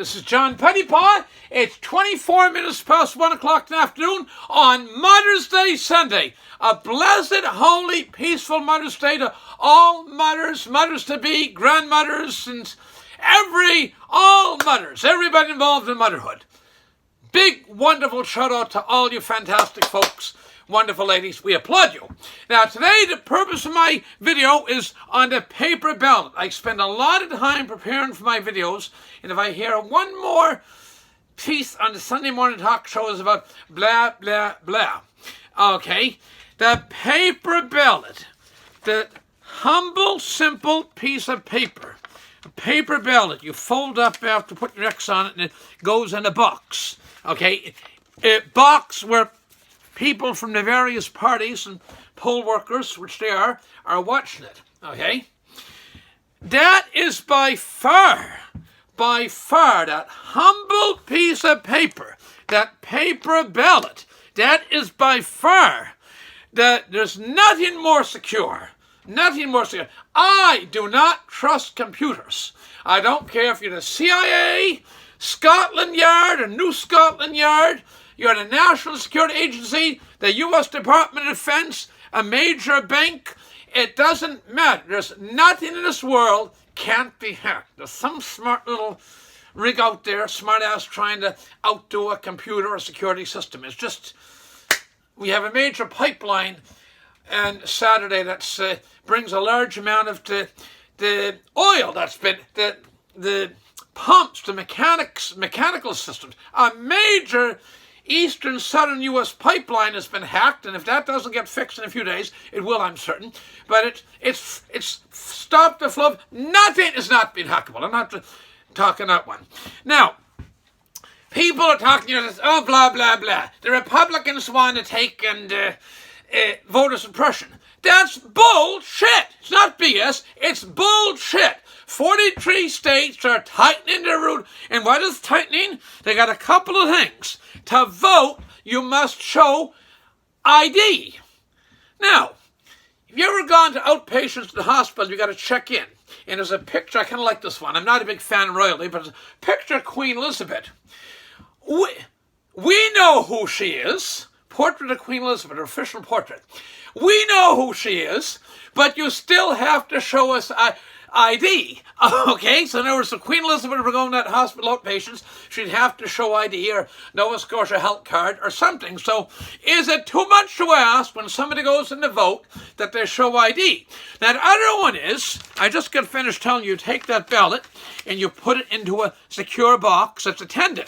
This is John Pettipas. It's 24 minutes past 1 o'clock in the afternoon on Mother's Day Sunday. A blessed, holy, peaceful Mother's Day to all mothers, mothers-to-be, grandmothers, and all mothers, everybody involved in motherhood. Big, wonderful shout-out to all you fantastic folks, wonderful ladies. We applaud you. Now, today, the purpose of my video is on the paper ballot. I spend a lot of time preparing for my videos, and if I hear one more piece on the Sunday morning talk shows about blah, blah, blah. Okay, the paper ballot, the humble, simple piece of paper. A paper ballot, you fold up after putting your X on it, and it goes in a box. Okay, a box where people from the various parties and poll workers, which they are watching it. Okay, that is by far, that humble piece of paper, that paper ballot, that is by far, there's nothing more secure. Nothing more secure. I do not trust computers. I don't care if you're the CIA, Scotland Yard, or New Scotland Yard, you're the National Security Agency, the U.S. Department of Defense, a major bank. It doesn't matter. There's nothing in this world can't be hacked. There's some smart little rig out there, smart ass trying to outdo a computer or security system. It's just, we have a major pipeline and Saturday that brings a large amount of the oil that's been, the pumps, the mechanical systems. A major eastern southern U.S. pipeline has been hacked, and if that doesn't get fixed in a few days, it will, I'm certain. But it's stopped the flow. Nothing is not being hackable. I'm not talking that one. Now, people are talking, oh, blah, blah, blah. The Republicans want to take and voter suppression. That's bullshit. It's not BS. It's bullshit. 43 states are tightening their route. And what is tightening? They got a couple of things. To vote, you must show ID. Now, if you ever gone to outpatients in the hospital, you got to check in. And there's a picture, I kind of like this one. I'm not a big fan of royalty, but it's a picture of Queen Elizabeth. We know who she is. Portrait of Queen Elizabeth, her official portrait. We know who she is, but you still have to show us ID. Okay, so in other words, if Queen Elizabeth were going to that hospital outpatients, she'd have to show ID or Nova Scotia health card or something. So is it too much to ask when somebody goes in to vote that they show ID? Now, the other one is, I just got finished telling you, take that ballot and you put it into a secure box that's attended.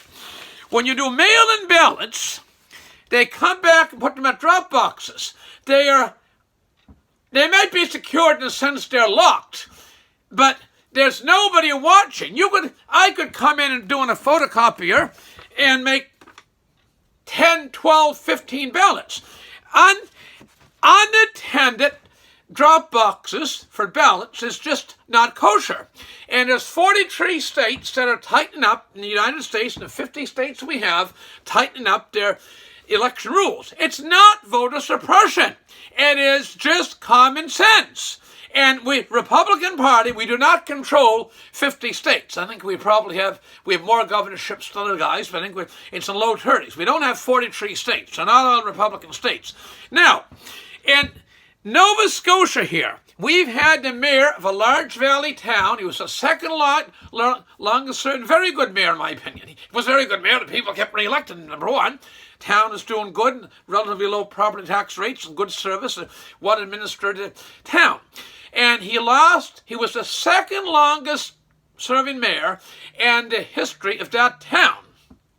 When you do mail-in ballots, they come back and put them at drop boxes. They might be secured in the sense they're locked, but there's nobody watching. I could come in and do in a photocopier and make 10, 12, 15 ballots. Unattended drop boxes for ballots is just not kosher. And there's 43 states that are tightening up in the United States, and the 50 states we have, tightening up their election rules. It's not voter suppression. It is just common sense. And Republican Party, we do not control 50 states. I think we have more governorships than other guys, but I think it's in low 30s. We don't have 43 states, so not all Republican states. Now, in Nova Scotia here, we've had the mayor of a large valley town. He was the second longest serving, very good mayor in my opinion. He was a very good mayor. The people kept re-electing him, number one. Town is doing good, relatively low property tax rates and good service. What administered the town. And he lost. He was the second longest serving mayor in the history of that town.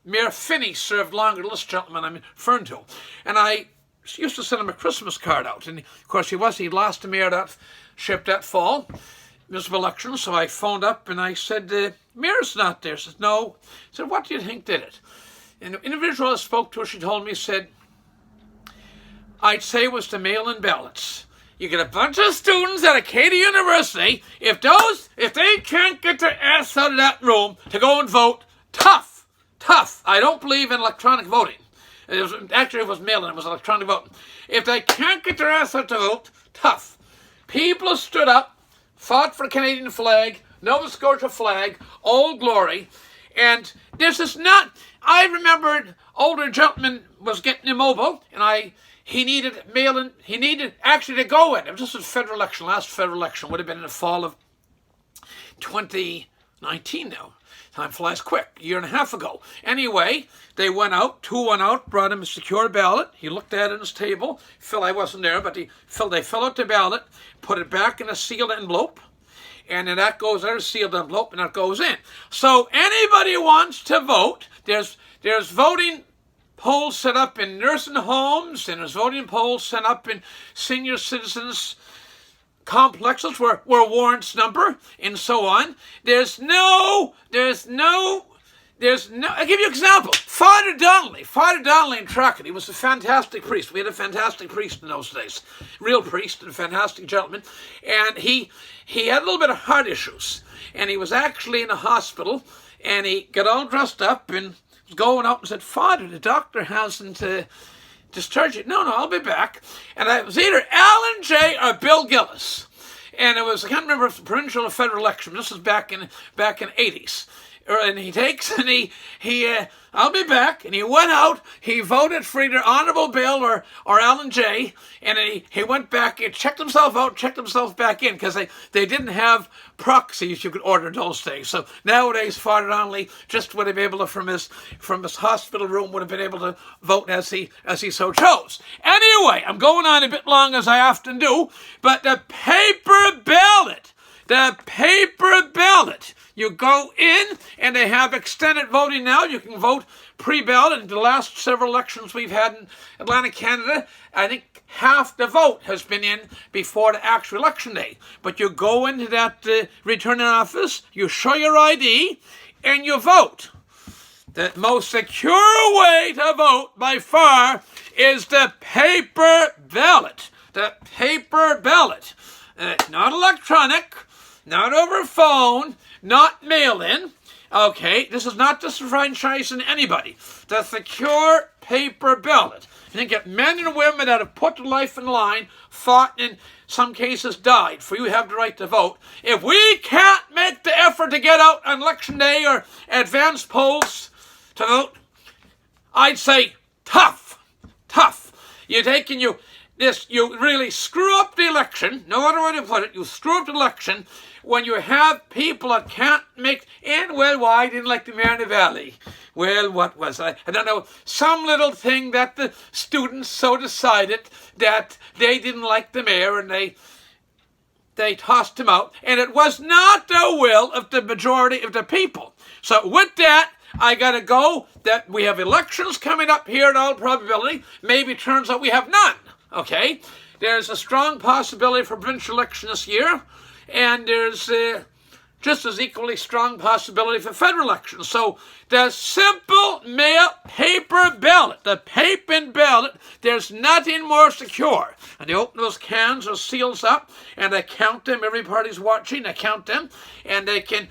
Mayor Finney served longer than this gentleman I'm referring to. And I used to send him a Christmas card out. And of course he lost the mayor that fall, municipal election. So I phoned up and I said, the mayor's not there. He says, no. I said, what do you think did it? And the individual I spoke to, she told me, said, I'd say it was the mail-in ballots. You get a bunch of students at Acadia University, if they can't get their ass out of that room to go and vote, tough. I don't believe in electronic voting. It was mail-in, it was electronic voting. If they can't get their ass out to vote, tough. People have stood up, fought for the Canadian flag, Nova Scotia flag, Old Glory, And this is not, I remembered older gentleman was getting immobile, and he needed mail-in, he needed actually to go in. This was federal election, last federal election, would have been in the fall of 2019 now. Time flies quick, a year and a half ago. Anyway, they went out, two went out, brought him a secure ballot. He looked at it on his table. I wasn't there, but they fill out the ballot, put it back in a sealed envelope, and then that goes in a sealed envelope, and that goes in. So anybody who wants to vote, there's voting polls set up in nursing homes, and there's voting polls set up in senior citizens complexes where warrants number and so on. There's no, I'll give you an example. Father Donnelly in Trackett, he was a fantastic priest. We had a fantastic priest in those days. Real priest and a fantastic gentleman. And he had a little bit of heart issues. And he was actually in a hospital, and he got all dressed up and was going out and said, Father, the doctor hasn't discharged you. No, I'll be back. And it was either Alan J. or Bill Gillis. And it was, I can't remember if it was provincial or federal election. This was back in 80s. And he takes and he I'll be back. And he went out. He voted for either Honorable Bill or Alan J. And he went back. He checked himself out, checked himself back in, because they didn't have proxies you could order in those days. So nowadays, Father Donnelly just would have been able to, from his hospital room, would have been able to vote as he so chose. Anyway, I'm going on a bit long, as I often do, but the paper ballot. You go in, and they have extended voting now. You can vote pre-ballot. In the last several elections we've had in Atlantic Canada, I think half the vote has been in before the actual election day. But you go into that returning office, you show your ID, and you vote. The most secure way to vote by far is the paper ballot. Not electronic, not over phone, not mail-in. Okay, this is not disenfranchising anybody. The secure paper ballot. You can get men and women that have put their life in line, fought, and in some cases died, for you have the right to vote. If we can't make the effort to get out on election day or advance polls to vote, I'd say tough. You really screw up the election. No other way to put it. You screw up the election when you have people that can't make. And well, why I didn't like the mayor in the valley. Well, what was I? I don't know. Some little thing that the students so decided that they didn't like the mayor, and they tossed him out. And it was not the will of the majority of the people. So with that, I got to go that we have elections coming up here in all probability. Maybe it turns out we have none. Okay, there's a strong possibility for provincial election this year, and there's just as equally strong possibility for federal election. So the simple mail paper ballot, the paper ballot, there's nothing more secure. And they open those cans or seals up, and they count them. Every party's watching. They count them, and they can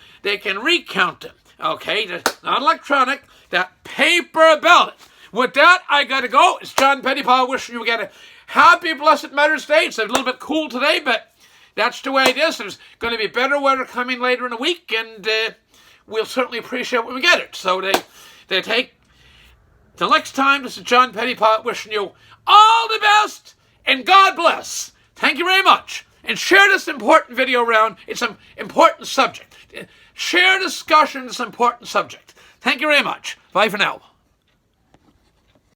recount them. Okay, they're not electronic. That paper ballot. With that, I got to go. It's John Pettipas wishing you get a happy, blessed Mother's Day. It's a little bit cool today, but that's the way it is. There's going to be better weather coming later in the week, and we'll certainly appreciate when we get it. So they take. Till next time, this is John Pettipas wishing you all the best, and God bless. Thank you very much. And share this important video around. It's an important subject. Share discussion on this important subject. Thank you very much. Bye for now.